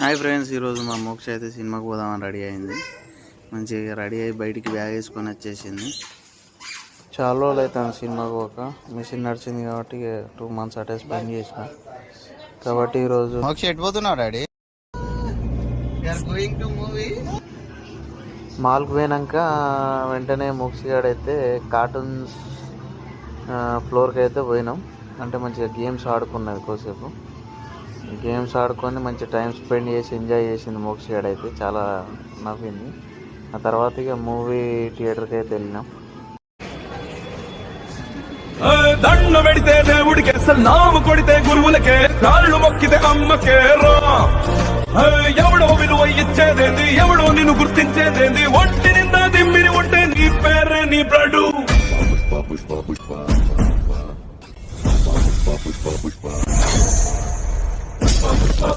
Hi friends, ఈరోజు మా మోక్ష అయితే సినిమాకి పోదామని రెడీ అయింది. మంచిగా రెడీ అయ్యి బయటికి బ్యాగ్ వేసుకొని వచ్చేసింది. చాలా రోజులు అవుతుంది సినిమాకి పోక. మిషన్ నడిచింది కాబట్టి 2 months అటే స్పెండ్ చేసిన కాబట్టి ఈరోజు. మోక్ష ఎటు పోతున్నావు డాడీ? మాల్కి పోయినాక వెంటనే మోక్షగాడైతే కార్టూన్స్ ఫ్లోర్కి అయితే పోయినాం. అంటే మంచిగా గేమ్స్ ఆడుకున్నది కోసేపు. గేమ్స్ ఆడుకొని మంచి టైం స్పెండ్ చేసి ఎంజాయ్ చేసింది మోక్షగాడు అయితే. చాలా నవ్వింది. ఆ తర్వాత ఇక మూవీ థియేటర్కి అయితే వెళ్ళినాం. దండ పెడితే దేవుడికే, సల్లాము కొడితే గురువులకే, కాళ్ళు మొక్కితే అమ్మకే రా. ఎవడో విలువ ఇచ్చేదేంది, ఎవడో నిన్ను గుర్తించేదేంది, ఒంటి నిందా దిమ్మిరి ఉంటే నీ పేరే నీ బ్లడ్. పుష్ప పుష్ప పుష్ప పుష్ప పుష్ప పుష్ప